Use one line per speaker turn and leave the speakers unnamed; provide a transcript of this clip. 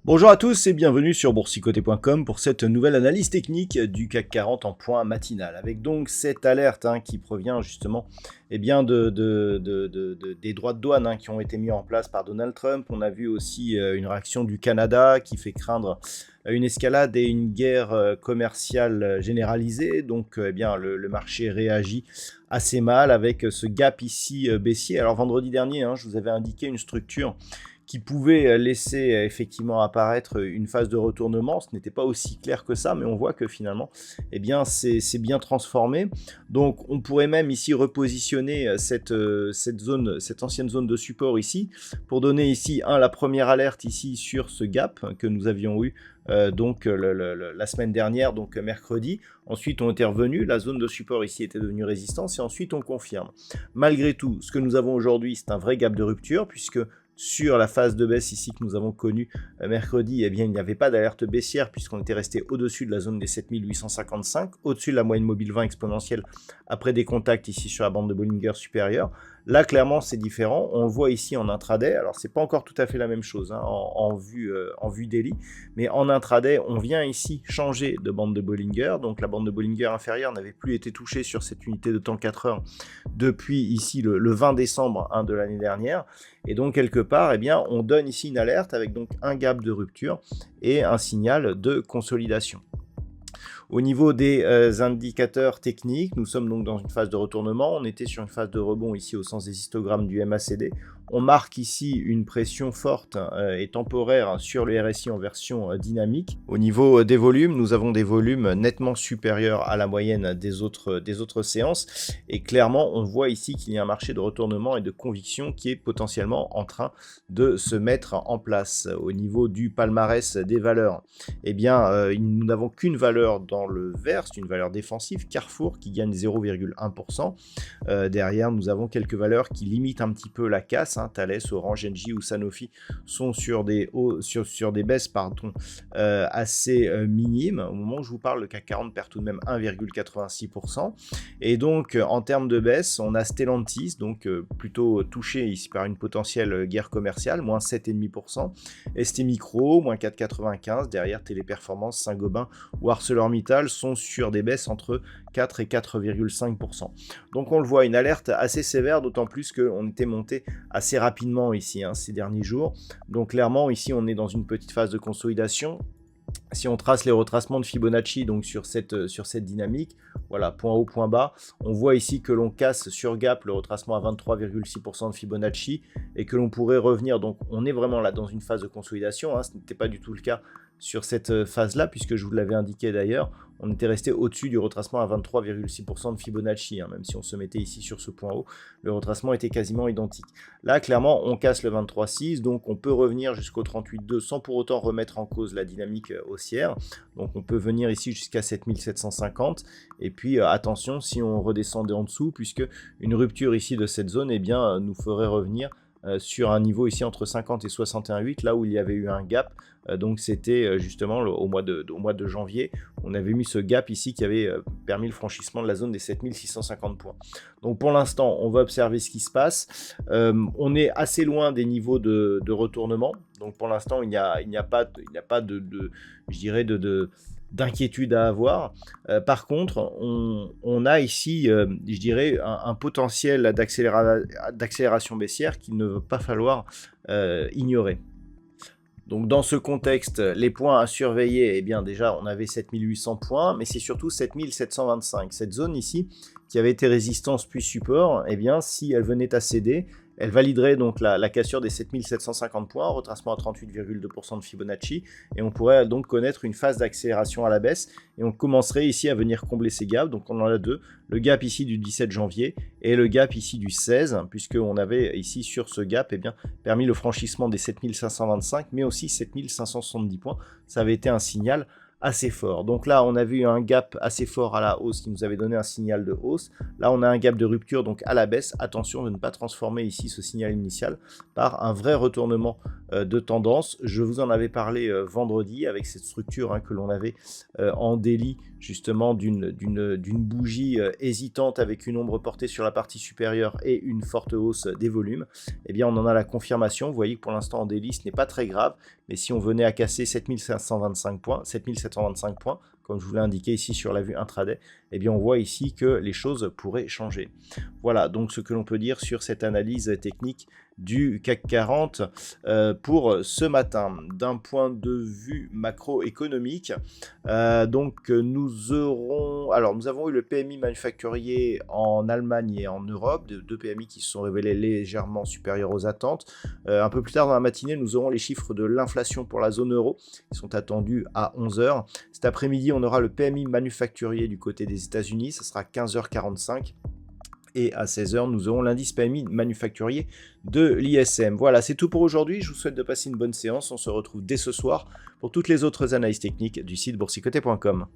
Bonjour à tous et bienvenue sur boursicoté.com pour cette nouvelle analyse technique du CAC 40 en point matinal. Avec donc cette alerte qui provient justement des droits de douane qui ont été mis en place par Donald Trump. On a vu aussi une réaction du Canada qui fait craindre une escalade et une guerre commerciale généralisée. Donc le marché réagit assez mal avec ce gap ici baissier. Alors vendredi dernier, je vous avais indiqué une structure qui pouvait laisser effectivement apparaître une phase de retournement. Ce n'était pas aussi clair que ça, mais on voit que finalement, c'est bien transformé. Donc, on pourrait même ici repositionner cette ancienne zone de support ici, pour donner ici, la première alerte ici sur ce gap que nous avions eu la semaine dernière, donc mercredi. Ensuite, on était revenu, la zone de support ici était devenue résistance, et ensuite on confirme. Malgré tout, ce que nous avons aujourd'hui, c'est un vrai gap de rupture, puisque sur la phase de baisse ici que nous avons connue mercredi, il n'y avait pas d'alerte baissière puisqu'on était resté au-dessus de la zone des 7855, au-dessus de la moyenne mobile 20 exponentielle après des contacts ici sur la bande de Bollinger supérieure. Là, clairement, c'est différent. On le voit ici en intraday. Alors, c'est pas encore tout à fait la même chose en vue daily, mais en intraday, on vient ici changer de bande de Bollinger. Donc, la bande de Bollinger inférieure n'avait plus été touchée sur cette unité de temps 4 heures depuis ici le 20 décembre de l'année dernière. Et donc, quelque part, on donne ici une alerte avec donc un gap de rupture et un signal de consolidation. Au niveau des indicateurs techniques, nous sommes donc dans une phase de retournement. On était sur une phase de rebond ici au sens des histogrammes du MACD. On marque ici une pression forte et temporaire sur le RSI en version dynamique. Au niveau des volumes, nous avons des volumes nettement supérieurs à la moyenne des autres séances. Et clairement, on voit ici qu'il y a un marché de retournement et de conviction qui est potentiellement en train de se mettre en place. Au niveau du palmarès des valeurs, nous n'avons qu'une valeur dans le vert, c'est une valeur défensive, Carrefour qui gagne 0,1%. Derrière, nous avons quelques valeurs qui limitent un petit peu la casse. Thales, Orange, Engie ou Sanofi sont sur des baisses assez minimes. Au moment où je vous parle, le CAC 40 perd tout de même 1,86%. Et donc, en termes de baisse, on a Stellantis, donc plutôt touché ici par une potentielle guerre commerciale, moins 7,5%. ST Micro, moins 4,95%. Derrière, Téléperformance, Saint-Gobain ou ArcelorMittal sont sur des baisses entre 4 et 4,5%. Donc, on le voit, une alerte assez sévère, d'autant plus qu'on était monté assez rapidement ici ces derniers jours. Donc clairement ici on est dans une petite phase de consolidation. Si on trace les retracements de Fibonacci donc sur cette dynamique, voilà, point haut, point bas, on voit ici que l'on casse sur gap le retracement à 23,6% de Fibonacci et que l'on pourrait revenir. Donc on est vraiment là dans une phase de consolidation, ce n'était pas du tout le cas sur cette phase-là, puisque je vous l'avais indiqué d'ailleurs, on était resté au-dessus du retracement à 23,6% de Fibonacci, même si on se mettait ici sur ce point haut, le retracement était quasiment identique. Là, clairement, on casse le 23,6, donc on peut revenir jusqu'au 38,2 sans pour autant remettre en cause la dynamique haussière. Donc on peut venir ici jusqu'à 7750, et puis attention si on redescendait en dessous, puisque une rupture ici de cette zone nous ferait revenir sur un niveau ici entre 50 et 61,8, là où il y avait eu un gap, donc c'était justement au mois de janvier, on avait mis ce gap ici qui avait permis le franchissement de la zone des 7650 points. Donc pour l'instant, on va observer ce qui se passe. On est assez loin des niveaux de retournement, donc pour l'instant, il n'y a pas je dirais, d'inquiétude à avoir. Par contre, on a ici, je dirais, un potentiel d'accélération baissière qu'il ne va pas falloir ignorer. Donc dans ce contexte, les points à surveiller, déjà on avait 7800 points, mais c'est surtout 7725. Cette zone ici, qui avait été résistance puis support, si elle venait à céder, elle validerait donc la cassure des 7750 points, retracement à 38,2% de Fibonacci, et on pourrait donc connaître une phase d'accélération à la baisse, et on commencerait ici à venir combler ces gaps. Donc on en a deux, le gap ici du 17 janvier, et le gap ici du 16, puisqu'on avait ici sur ce gap permis le franchissement des 7525, mais aussi 7570 points. Ça avait été un signal assez fort. Donc là, on a vu un gap assez fort à la hausse qui nous avait donné un signal de hausse. Là, on a un gap de rupture, donc à la baisse. Attention de ne pas transformer ici ce signal initial par un vrai retournement de tendance. Je vous en avais parlé vendredi avec cette structure que l'on avait en daily, justement d'une bougie hésitante avec une ombre portée sur la partie supérieure et une forte hausse des volumes. Eh bien, on en a la confirmation. Vous voyez que pour l'instant, en daily, ce n'est pas très grave. Mais si on venait à casser 7525 points, 7725 points, comme je vous l'ai indiqué ici sur la vue intraday, eh bien on voit ici que les choses pourraient changer. Voilà donc ce que l'on peut dire sur cette analyse technique du CAC 40 pour ce matin. D'un point de vue macroéconomique, nous avons eu le PMI manufacturier en Allemagne et en Europe, deux PMI qui se sont révélés légèrement supérieurs aux attentes. Un peu plus tard dans la matinée, nous aurons les chiffres de l'inflation pour la zone euro, qui sont attendus à 11h. Cet après-midi, on aura le PMI manufacturier du côté des États-Unis, ça sera 15h45. Et à 16h, nous aurons l'indice PMI manufacturier de l'ISM. Voilà, c'est tout pour aujourd'hui. Je vous souhaite de passer une bonne séance. On se retrouve dès ce soir pour toutes les autres analyses techniques du site boursicoté.com.